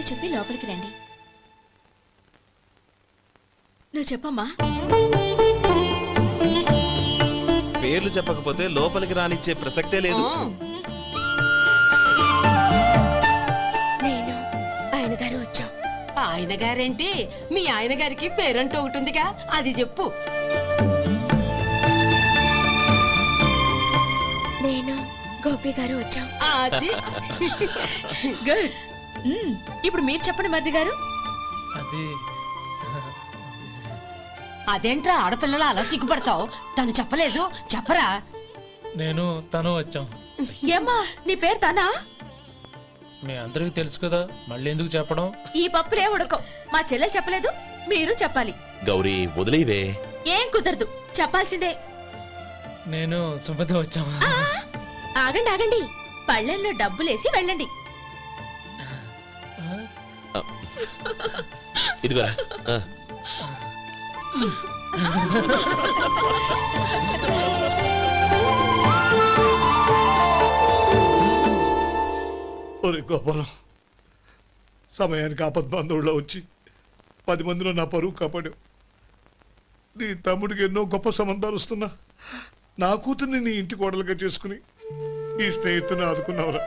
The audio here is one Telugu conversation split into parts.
పేర్లు చెప్పి లోపలికి రండి. నువ్వు చెప్పమ్మా. పేర్లు చెప్పకపోతే లోపలికి రానిచ్చే ప్రసక్తే లేదు. నేను ఆయన గారు వచ్చాం. ఆయన గారేంటి? మీ ఆయన గారికి పేరంటూ ఒకటిగా, అది చెప్పు. నేను గోపి గారు వచ్చాం. అది గుడ్. ఇప్పుడు మీరు చెప్పండి మరిది గారు. అదేంట్రా ఆడపిల్లలు అలా సిగ్గుపడతావు? తను చెప్పలేదు, చెప్పరా? నేను తను వచ్చాం. ఏమ్మా నీ పేరు తనా? మీ అందరికి తెలుసు కదా, మళ్ళీ ఎందుకు చెప్పడం? ఈ పప్పులే ఉడకం. మా చెల్లెలు చెప్పలేదు, మీరు చెప్పాలి. గౌరీ వదిలేవే. ఏం కుదరదు, చెప్పాల్సిందే. నేను సుమతి వచ్చాం. ఆగండి ఆగండి, పళ్ళెల్లో డబ్బులేసి వెళ్ళండి. ఇదిగోరా. ఒరే గోపాలం, సమయానికి ఆపద్బంధువుల్లో వచ్చి 10 మందిలో నా పరువు కాపాడావు. నీ తమ్ముడికి ఎన్నో గొప్ప సంబంధాలు వస్తున్నా నా కూతుర్ని నీ ఇంటి కోడలుగా చేసుకుని ఈ స్నేహితుని ఆదుకున్నావురా.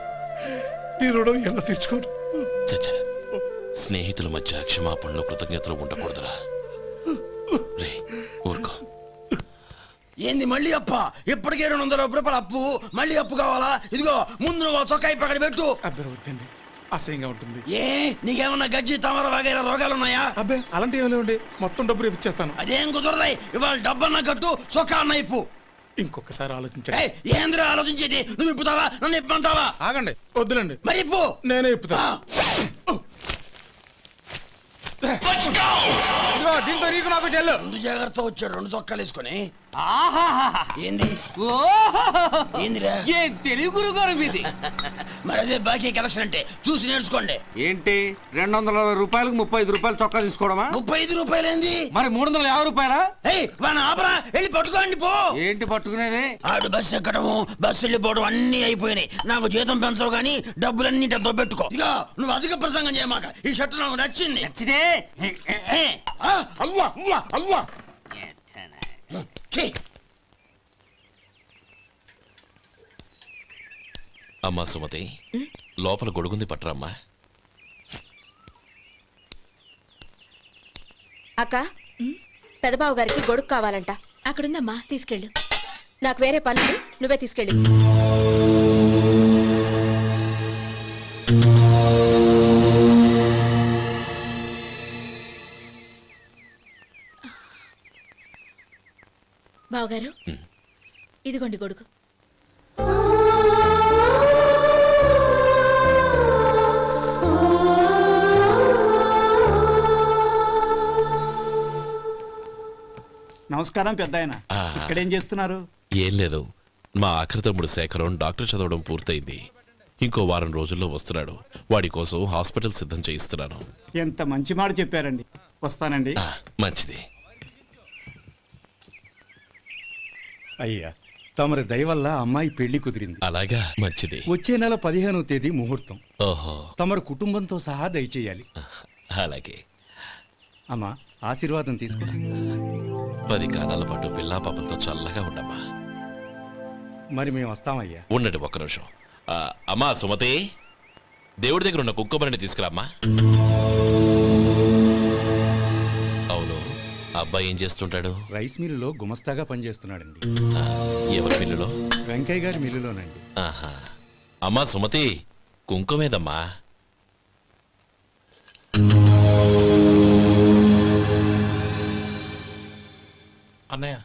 నీ రుణం ఎలా తీర్చుకోరు? స్నేహితుల మధ్య క్షమాపణలు కృతజ్ఞతలు ఉండకూడదురా. రే ఊరుకో. ఏంది మళ్ళీ అప్ప? ఇప్పటికే 200 రూపాయలు అప్పు, మళ్ళీ అప్పు కావాలా? ఇదిగో ముందు నువ్వు చొక్కాయి పక్కన పెట్టు. అబ్బే వద్దండి, అసహ్యంగా ఉంటుంది. ఏ నీకేమన్నా గజ్జి తమర వగైరా రోగాలున్నాయా? అబ్బే అలాంటి ఏమి లేవండి, మొత్తం డబ్బు రేపు ఇచ్చేస్తాను. అదేం కుదరదాయి. ఇవాళ డబ్బన్నా కట్టు, చొక్కా అన్న ఇప్పు. ఇంకొకసారి ఆలోచించండి. ఏంద్రా ఆలోచించేది? నువ్వు ఇప్పుతావా, నన్ను ఇప్పమంటావా? ఆగండి, వద్దులండి. మరి ఇప్పు. నేనే ఇప్పుతా. దీంతో నీకు నాకు చెల్లు. ముందు జాగ్రత్త వచ్చాడు, 2 చొక్కాలు వేసుకొని. ఏంది ఏందిరా? ఏం తెలుగు గురుగారు మీది? మరి అదే బాకీ కలెక్షన్ అంటే, చూసి నేర్చుకోండి. ఏంటి 220 రూపాయలకు 35 రూపాయలు చొక్కా తీసుకోవడమా? 35 రూపాయలు ఏంది? మరి 350 రూపాయలా? వాడిని ఆపరా, వెళ్ళి పట్టుకోండి పో. ఏంటి పట్టుకునేది? ఆడు బస్సు ఎక్కడము, బస్సు వెళ్ళిపోవడం అన్ని అయిపోయినాయి. నాకు జీతం పెంచవు గానీ డబ్బులన్నీ దొబ్బెట్టుకో. ఇక నువ్వు అధిక ప్రసంగం చేయమాక. ఈ షర్ట్ నాకు నచ్చింది. నచ్చితే అల్వా అల్వా అల్వా. అమ్మా సుమతి, లోపల గొడుగుంది పట్టరమ్మా. అక్క, పెదబాబు గారికి గొడుగు కావాలంట. అక్కడుందమ్మా, తీసుకెళ్ళు. నాకు వేరే పనులు, నువ్వే తీసుకెళ్ళు. బావగారు, ఇదిగోండి గొడుగు. నమస్కారం పెద్దాయన. ఇక్కడేం చేస్తున్నారు? ఏం లేదు, మా ఆఖరి తమ్ముడు శేఖరం డాక్టర్ చదవడం పూర్తయింది. ఇంకో వారం రోజుల్లో వస్తున్నాడు. వాడి కోసం హాస్పిటల్ సిద్ధం చేయిస్తున్నాను. ఎంత మంచి మాట చెప్పారండి. వస్తానండి. మంచిది. అయ్యా, తమరి దయ వల్ల అమ్మాయి పెళ్లి కుదిరింది. అలాగా, మంచిది. వచ్చే నెల 15వ తేదీ ముహూర్తం. ఓహో. తమరు కుటుంబంతో సహా దయచేయాలి. అలాగే. అమ్మా, ఆశీర్వాదం తీసుకురా. 10 కాలాల పాటు పిల్లా పాపలతో చల్లగా ఉండమ్మా. మరి మేము వస్తామయ్యా. ఉండండి ఒక్క నిమిషం. అమ్మా సుమతి, దేవుడి దగ్గర ఉన్న కుక్కమరిని తీసుకురామ్మా. అవును, అబ్బాయి ఏం చేస్తుంటాడు? రైస్ మిల్లులో గుమస్తాగా పనిచేస్తున్నాడండి. ఎవరి మిల్లులో? వెంకయ్య గారి మిల్లులోనండి. ఆహా. అమ్మా సుమతి, కుంకుమేదమ్మా? అన్నయ్య,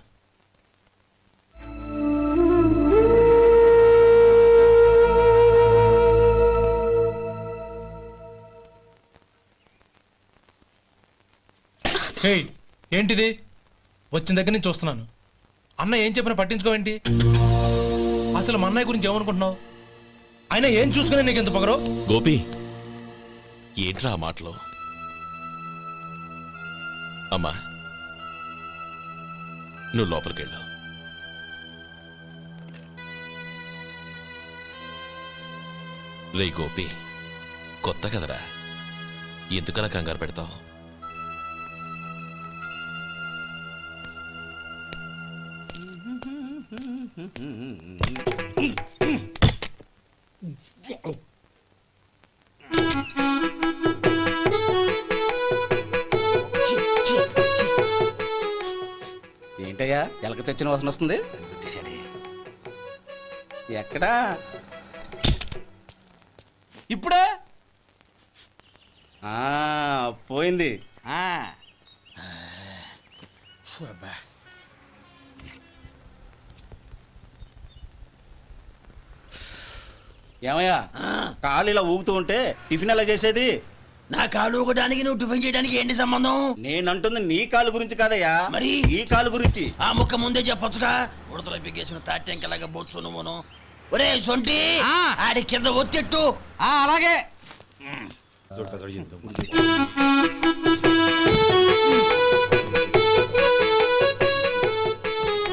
ఏంటిది? వచ్చిన దగ్గర నుంచి చూస్తున్నాను. అన్న ఏం చెప్పినా పట్టించుకోవేంటి? అసలు మా అన్నయ్య గురించి ఏమనుకుంటున్నావు? ఆయన ఏం చూసుకునే నీకు ఎంత పొగరు? గోపి, ఏంట్రా ఆ మాటలు? అమ్మా, నువ్వు లోపలికెళ్ళు. రే గోపి, కొత్త కదరా, ఎందుకలా కంగారు పెడతావు? ఏంటయ్యా ఎలక తెచ్చిన వాసన వస్తుంది? ఎక్కడా? ఇప్పుడే పోయింది. ఏమయ్యా కాలు ఇలా ఊగుతూ ఉంటే టిఫిన్ ఎలా చేసేది? నా కాలు ఊగడానికి నువ్వు టిఫిన్ చేయడానికి ఏంటి సంబంధం? నేనంటుంది నీ కాలు గురించి కాదయ్యా, మరి ఈ కాలు గురించి. ఆ ముక్క ముందే చెప్పొచ్చుగా. ఉడతలో పిగేసిన తాట్యంకలాగా బొచ్చు నువ్వును. ఒరే సొంటి, ఆడి కింద ఒత్తిట్టు. అలాగే.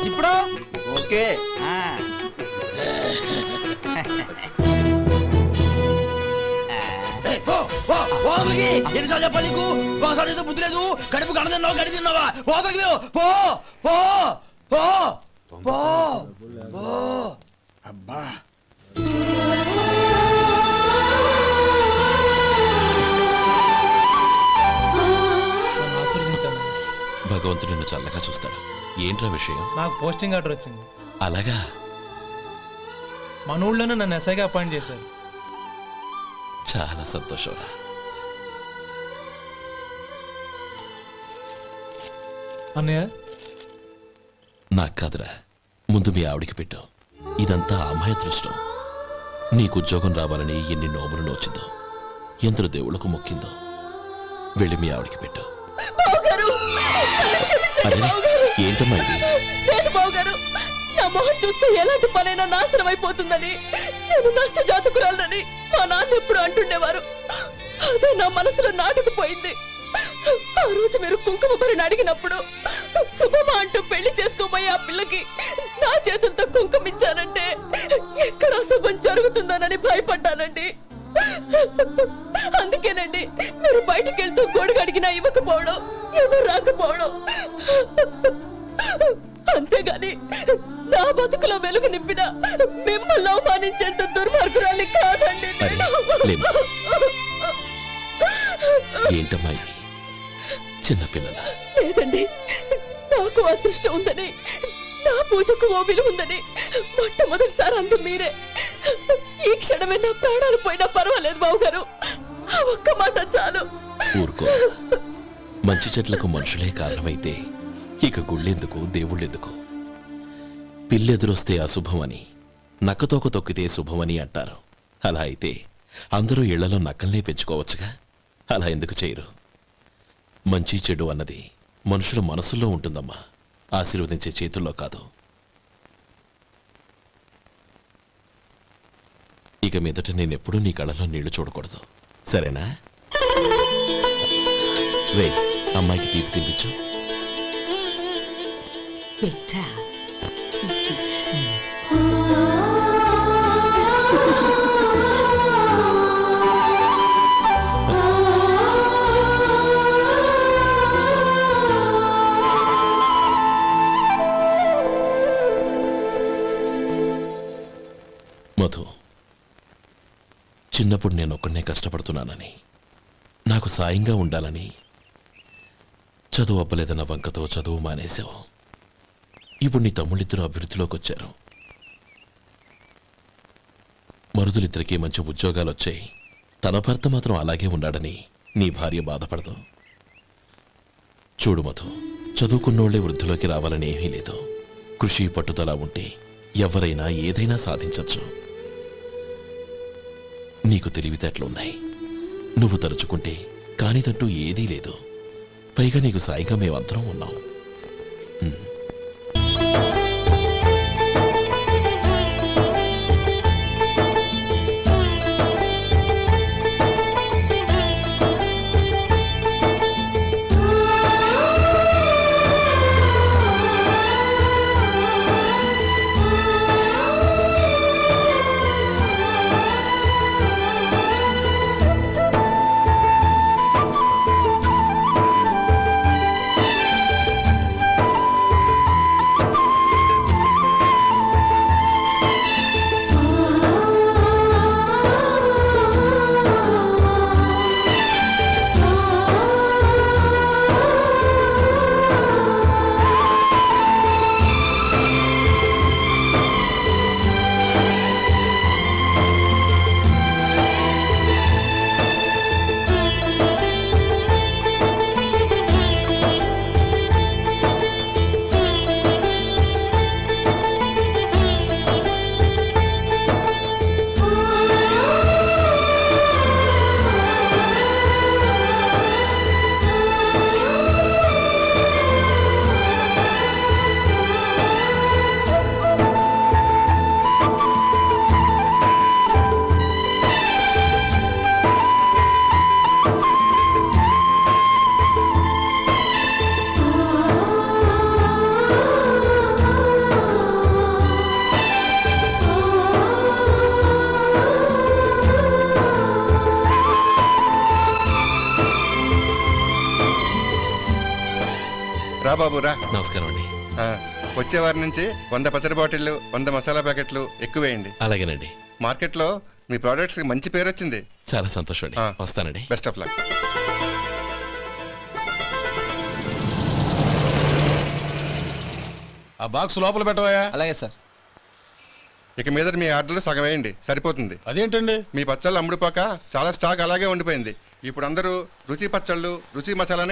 ఇప్పుడు ఓకే. ఎన్నిసార్లు చెప్పాలి నీకు? ఒకసారి ఏదో బుద్ధి లేదు. కడుపు గడ తిన్నావా, గడి తిన్నావా? పోతకి పో పో పో పో పో. అబ్బా భగవంతుడు నిన్ను చల్లగా చూస్తాడు. ఏంట్రా విషయం? నాకు పోస్టింగ్ ఆర్డర్ వచ్చింది. అలాగా? మన ఊళ్ళోనే నన్ను ఎస్ఐగా అపాయింట్ చేశారు. చాలా సంతోషంరా. అన్నయ్య నాకు కాదురా, ముందు మీ ఆవిడికి పెట్టు. ఇదంతా అమ్మాయి అదృష్టం. నీకు ఉద్యోగం రావాలని ఎన్ని నోములు నోచిందో, ఎందరు దేవుళ్లకు మొక్కిందో. వెళ్ళి మీ ఆవిడికి పెట్టు. ఏంటమ్మా ఇది? నా మొహం చూస్తే ఎలాంటి పనైనా నాశనం అయిపోతుందని, నేను నష్ట జాతకురాలని మా నాన్న ఎప్పుడు అంటుండేవారు. అదే నా మనసులో నాటుకుపోయింది. ఆ రోజు మీరు కుంకుమ భరిని అడిగినప్పుడు శుభమా అంటూ పెళ్లి చేసుకోబోయే ఆ పిల్లకి నా చేతులతో కుంకుమ ఇచ్చానంటే ఎక్కడ శుభం జరుగుతుందోనని భయపడ్డానండి. అందుకేనండి మీరు బయటికి వెళ్తూ గొడుగు అడిగినా ఇవ్వకపోవడం, ఎదురు రాకపోవడం. అంతేగాని నా బతుకులో వెలుగు నింపిన మిమ్మల్ని అవమానించేంత దుర్మార్గురాలి కాదండి. ఏంటమ్మా ఇది? చిన్నపిల్లల లేదండి, నాకు అదృష్టం ఉందని, నా పూజకు ఓ విలువ ఉందని మొట్టమొదటిసారి అందు మీరే. ఈ క్షణమే నా ప్రాణాలు పోయినా పర్వాలేదు బావగారు. ఆ ఒక్క మాట చాలు. ఊరుకో. మంచి చెట్లకు మనుషులే కారణమైతే ఇక గుళ్ళెందుకు, దేవుళ్ళెందుకు? పిల్లెదురొస్తే అశుభమని, నక్కతోక తొక్కితే శుభమని అంటారు. అలా అయితే అందరూ ఇళ్లలో నక్కల్నే పెంచుకోవచ్చుగా. అలా ఎందుకు చేయరు? మంచి చెడు అన్నది మనుషుల మనసుల్లో ఉంటుందమ్మా, ఆశీర్వదించే చేతుల్లో కాదు. ఇక మీదట నేనెప్పుడూ నీ కళ్ళలో నీళ్లు చూడకూడదు, సరేనా? రే, అమ్మాయికి తీపి తినిపించు. మధు, చిన్నప్పుడు నేను ఒక్కడనే కష్టపడుతున్నానని, నాకు సాయంగా ఉండాలని చదువు అవ్వలేదన్న వంకతో చదువు మానేశావు. ఇప్పుడు నీ తమ్ముళ్ళిద్దరూ అభివృద్ధిలోకి వచ్చారు. మరుదులిద్దరికీ మంచి ఉద్యోగాలు వచ్చాయి. తన భర్త మాత్రం అలాగే ఉన్నాడని నీ భార్య బాధపడదు. చూడు మధు, చదువుకున్నోళ్లే వృద్ధిలోకి రావాలని ఏమీ లేదు. కృషి పట్టుదల ఉంటే ఎవరైనా ఏదైనా సాధించవచ్చు. నీకు తెలివితేటలున్నాయి. నువ్వు తలుచుకుంటే కానిదంటూ ఏదీ లేదు. పైగా నీకు సాయిగా మేమందరం ఉన్నాం. రా బాబు రా. నమస్కారం అండి. వచ్చే వారి నుంచి 100 పచ్చడి బాటిళ్ళు 100 మసాలా ప్యాకెట్లు ఎక్కువేయండి. అలాగేనండి. మార్కెట్లో మీ ప్రోడక్ట్స్ మంచి పేరు వచ్చింది. చాలా సంతోషం అండి. వస్తానండి. Best of luck. ఆ బాక్స్ లోపల పెట్టవా? అలాగే సార్. ఇక మీద మీ ఆర్డర్లు సగం వేయండి, సరిపోతుంది. అదేంటండి? మీ పచ్చళ్ళు అమ్ముడుపోక చాలా స్టాక్ అలాగే ఉండిపోయింది. ఇప్పుడు అందరూ రుచి పచ్చళ్ళు రుచి మసాలా